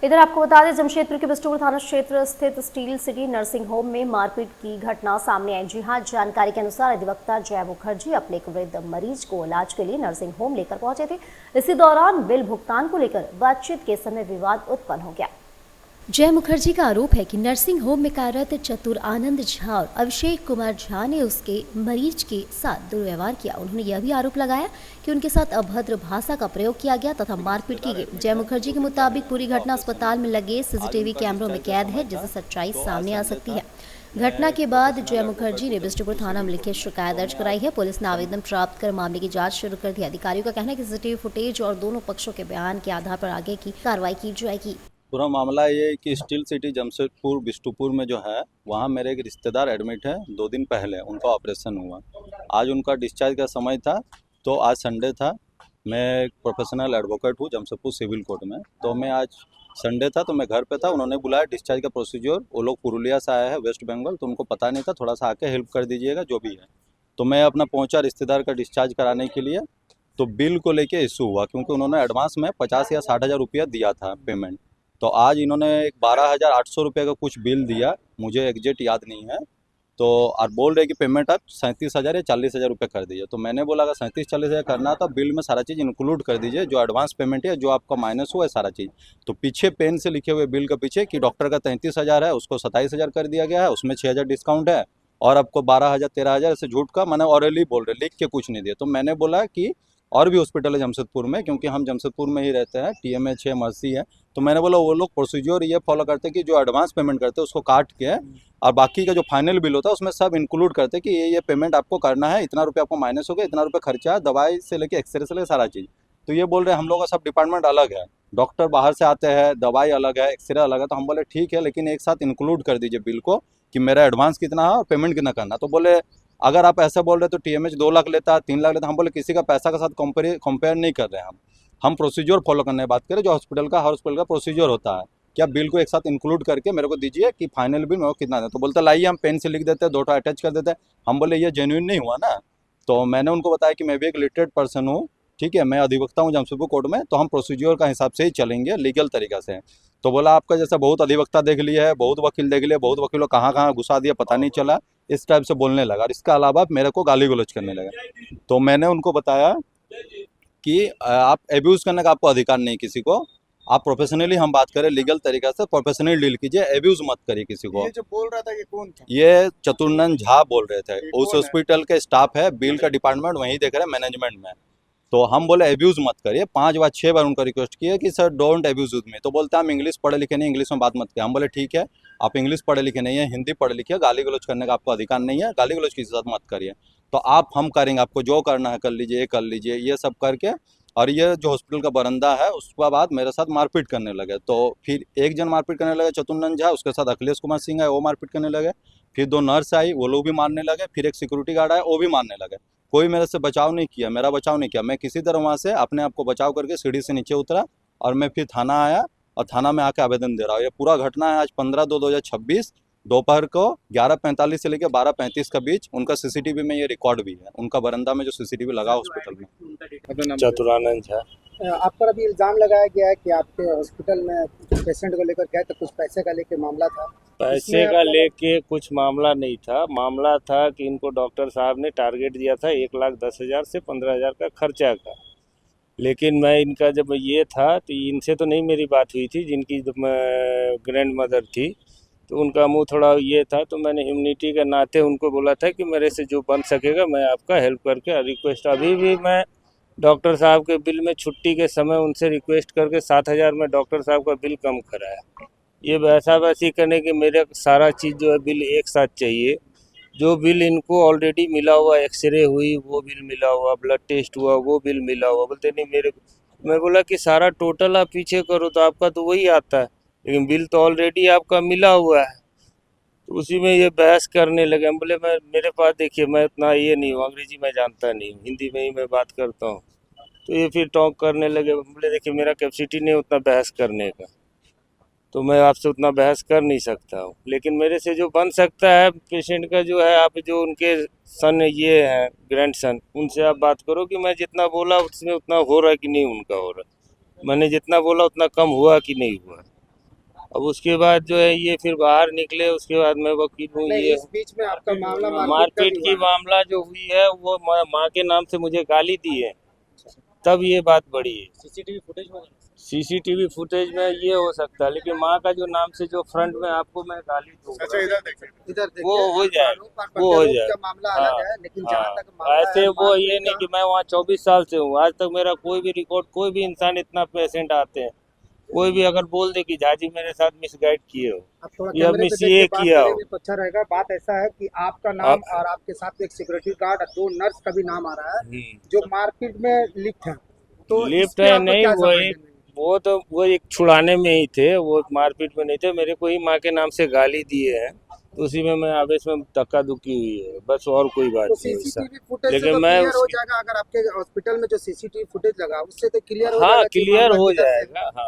इधर आपको बता दें, जमशेदपुर के बिष्टुपुर थाना क्षेत्र स्थित स्टील सिटी नर्सिंग होम में मारपीट की घटना सामने आई। जी हां, जानकारी के अनुसार अधिवक्ता जय मुखर्जी अपने एक वृद्ध मरीज को इलाज के लिए नर्सिंग होम लेकर पहुंचे थे। इसी दौरान बिल भुगतान को लेकर बातचीत के समय विवाद उत्पन्न हो गया। जय मुखर्जी का आरोप है कि नर्सिंग होम में कार्यरत चतुर आनंद झा और अभिषेक कुमार झा ने उसके मरीज के साथ दुर्व्यवहार किया। उन्होंने यह भी आरोप लगाया कि उनके साथ अभद्र भाषा का प्रयोग किया गया तथा मारपीट की गई। जय मुखर्जी के मुताबिक पूरी घटना अस्पताल में लगे सीसीटीवी कैमरों में कैद है, जिससे सच्चाई सामने आ सकती है। घटना के बाद जय मुखर्जी ने बिष्टुपुर थाना में लिखित शिकायत दर्ज कराई है। पुलिस ने आवेदन प्राप्त कर मामले की जांच शुरू कर दी। अधिकारियों का कहना है कि सीसीटीवी फुटेज और दोनों पक्षों के बयान के आधार पर आगे की कार्रवाई की जाएगी। पूरा मामला ये है कि स्टील सिटी जमशेदपुर बिष्टुपुर में जो है वहाँ मेरे एक रिश्तेदार एडमिट है। 2 दिन पहले उनका ऑपरेशन हुआ। आज उनका डिस्चार्ज का समय था, तो आज संडे था। मैं एक प्रोफेशनल एडवोकेट हूँ जमशेदपुर सिविल कोर्ट में, तो मैं आज संडे था तो मैं घर पे था। उन्होंने बुलाया डिस्चार्ज का प्रोसीजर। वो लोग पुरुलिया से आए हैं, वेस्ट बंगाल, तो उनको पता नहीं था, थोड़ा सा आके हेल्प कर दीजिएगा जो भी है। तो मैं अपना पहुँचा रिश्तेदार का डिस्चार्ज कराने के लिए। तो बिल को लेके इशू हुआ, क्योंकि उन्होंने एडवांस में 50 या 60 हज़ार रुपया दिया था पेमेंट। तो आज इन्होंने एक 12,800 रुपये का कुछ बिल दिया, मुझे एग्जैक्ट याद नहीं है। तो और बोल रहे कि पेमेंट आप 37,000 या 40,000 रुपये कर दीजिए। तो मैंने बोला अगर 37-40,000 करना तो बिल में सारा चीज़ इंक्लूड कर दीजिए, जो एडवांस पेमेंट है, जो आपका माइनस हुआ है सारा चीज़। तो पीछे पेन से लिखे हुए बिल के पीछे कि डॉक्टर का 33,000 है, उसको 27,000 कर दिया गया है, उसमें 6,000 डिस्काउंट है, और आपको 12,000 13,000 ऐसे झूठ का मैंने ऑरली बोल रहे, लिख के कुछ नहीं दिया। तो मैंने बोला कि और भी हॉस्पिटल है जमशेदपुर में, क्योंकि हम जमशेदपुर में ही रहते हैं, TMH है, मर्सी है। तो मैंने बोला वो लोग प्रोसीजर ये फॉलो करते हैं कि जो एडवांस पेमेंट करते हैं उसको काट के और बाकी का जो फाइनल बिल होता है उसमें सब इंक्लूड करते हैं कि ये पेमेंट आपको करना है, इतना रुपये आपको माइनस हो गया, इतना रुपये खर्चा है, दवाई से लेके एक्सरे से लेके सारा चीज़। तो ये बोल रहे हैं हम लोग का सब डिपार्टमेंट अलग है, डॉक्टर बाहर से आते हैं, दवाई अलग है, एक्सरे अलग है। तो हम बोले ठीक है, लेकिन एक साथ इंक्लूड कर दीजिए बिल को कि मेरा एडवांस कितना है और पेमेंट कितना करना। तो बोले अगर आप ऐसा बोल रहे तो TMH 2 लाख लेता, 3 लाख लेता। हम बोले किसी का पैसा के साथ कंपेयर नहीं कर रहे हैं हम प्रोसीजर फॉलो करने की बात करें, जो हॉस्पिटल का हर हॉस्पिटल का प्रोसीजर होता है। क्या बिल को एक साथ इंक्लूड करके मेरे को दीजिए कि फाइनल बिल मेरे को कितना है। तो बोलते लाइए हम पेन से लिख देते हैं, 2 अटैच कर देते हैं। हम बोले ये जेन्युइन नहीं हुआ ना। तो मैंने उनको बताया कि मैं भी एक लिटरेट पर्सन हूँ, ठीक है, मैं अधिवक्ता हूँ जमशेदपुर कोर्ट में, तो हम प्रोसीजर का हिसाब से ही चलेंगे, लीगल तरीका से। तो बोला आपका जैसा बहुत अधिवक्ता देख लिया है, बहुत वकील देख लिया, बहुत वकीलों कहाँ कहाँ घुसा दिया पता नहीं चला, इस टाइप से बोलने लगा। और इसके अलावा मेरे को गाली गलौज करने लगा। तो मैंने उनको बताया कि आप एब्यूज़ करने का आपको अधिकार नहीं किसी को। आप प्रोफेशनली हम बात करें लीगल तरीका से, प्रोफेशनली डील कीजिए, एब्यूज़ मत करिए किसी को। ये जो बोल रहा था ये कौन था? ये चतुर्नंद झा बोल रहे थे, उस कौन है? हॉस्पिटल के स्टाफ है, बिल का डिपार्टमेंट वहीं देख रहे हैं, मैनेजमेंट में। तो हम बोले एब्यूज़ मत करिए। 5 बार 6 बार उनको रिक्वेस्ट किया कि sir don't abuse with me. तो बोलते हम इंग्लिश पढ़े लिखे नहीं, इंग्लिश में बात मत करिए। हम बोले ठीक है, आप इंग्लिश पढ़े लिखे नहीं है, हिंदी पढ़े लिखे, गाली गलौज करने का आपको अधिकार नहीं है, गाली गलौज किसी के साथ मत करिए। तो आप हम करेंगे, आपको जो करना है कर लीजिए, ये कर लीजिए, ये सब करके। और ये जो हॉस्पिटल का बरंदा है उसके बाद मेरे साथ मारपीट करने लगे। तो फिर एक जन मारपीट करने लगे चतुर्नंद झा, उसके साथ अखिलेश कुमार सिंह है, वो मारपीट करने लगे। फिर 2 नर्स आई, वो लोग भी मारने लगे। फिर एक सिक्योरिटी गार्ड आया, वो भी मारने लगे। कोई मेरे से बचाव नहीं किया, मेरा बचाव नहीं किया। मैं किसी तरह वहाँ से अपने आप को बचाव करके सीढ़ी से नीचे उतरा और मैं फिर थाना आया और थाना में आके आवेदन दे रहा हूँ। ये पूरा घटना है आज 15/2/2026 दोपहर को 11:45 से लेकर 12:35 के बीच। उनका CCTV में ये रिकॉर्ड भी है, उनका बरंदा में जो CCTV लगा हॉस्पिटल में। चतुरानंद झा। आप पर अभी इल्जाम लगाया गया है कि आपके हॉस्पिटल में पेशेंट को लेकर गए तो कुछ पैसे का लेके मामला था। पैसे का लेके कुछ मामला नहीं था। मामला था कि इनको डॉक्टर साहब ने टारगेट दिया था 1,10,000 से 15,000 का खर्चा का। लेकिन मैं इनका जब ये था तो इनसे तो नहीं मेरी बात हुई थी, जिनकी ग्रैंड मदर थी, तो उनका मुंह थोड़ा ये था। तो मैंने ह्यूमनिटी के नाते उनको बोला था कि मेरे से जो बन सकेगा मैं आपका हेल्प करके। रिक्वेस्ट अभी भी मैं डॉक्टर साहब के बिल में छुट्टी के समय उनसे रिक्वेस्ट करके 7,000 में डॉक्टर साहब का बिल कम कराया। ये वैसा वैसी करने के मेरे सारा चीज़ जो है बिल एक साथ चाहिए। जो बिल इनको ऑलरेडी मिला हुआ, एक्सरे हुई वो बिल मिला हुआ, ब्लड टेस्ट हुआ वो बिल मिला हुआ। बोलते नहीं मेरे को। मैं बोला कि सारा टोटल आप पीछे करो तो आपका तो वही आता है, लेकिन बिल तो ऑलरेडी आपका मिला हुआ है। तो उसी में ये बहस करने लगे। हम बोले मैं मेरे पास देखिए मैं इतना ये नहीं हूँ, अंग्रेजी मैं जानता नहीं हूँ, हिंदी में ही मैं बात करता हूँ। तो ये फिर टॉक करने लगे। बोले देखिए मेरा कैपेसिटी नहीं उतना बहस करने का, तो मैं आपसे उतना बहस कर नहीं सकता हूँ। लेकिन मेरे से जो बन सकता है पेशेंट का जो है, आप जो उनके सन ये हैं ग्रैंड सन, उनसे आप बात करो कि मैं जितना बोला उसमें उतना हो रहा है कि नहीं उनका हो रहा है, मैंने जितना बोला उतना कम हुआ कि नहीं हुआ। अब उसके बाद जो है ये फिर बाहर निकले, उसके बाद मैं वकील हूँ। नहीं, ये इस बीच में आपका मामला मारपीट की मामला जो हुई है वो माँ के नाम से मुझे गाली दी है, तब ये बात बढ़ी है। सीसीटीवी फुटेज में ये हो सकता है, लेकिन माँ का जो नाम से जो फ्रंट में आपको मैं गाली दूंगा, इधर देखिए, वो हो जाएगा, आरोप और वो हो प्रत्यारोप जाएगा। का मामला अलग है, लेकिन जहाँ तक मामला ऐसे है, वो ये मारपीट नहीं का- कि मैं वहाँ 24 साल से हूँ, आज तक मेरा कोई भी रिकॉर्ड, कोई भी इंसान इतना पेशेंट आते हैं, कोई भी अगर बोल दे कि झाजी मेरे साथ मिसगाइड किए हो आप थोड़ा या कैमरे पे मिस देख ये के बात किया हो। करेंगे तो अच्छा रहेगा। बात ऐसा है कि आपका नाम और आपके साथ एक सिक्योरिटी गार्ड और 2 नर्स का भी नाम आ रहा है जो मारपीट में लिप्त है। तो लिफ्ट इस पे है आपको नहीं, क्या वो समझ एक में? वो तो वो एक छुड़ाने में ही थे, वो मारपीट में नहीं थे। मेरे को ही माँ के नाम से गाली दिए हैं, तो उसी में मैं आवेश में धक्का दुक्की हुई है, बस और कोई बात तो नहीं है ऐसा। सीसीटीवी फुटेज से लेकिन तो मैं क्लियर हो उसकी जाएगा, अगर आपके हॉस्पिटल में जो सीसीटीवी फुटेज लगा उससे तो क्लियर हो हाँ जाएगा कि क्लियर मामला हो किधर से है। जाएगा, हाँ।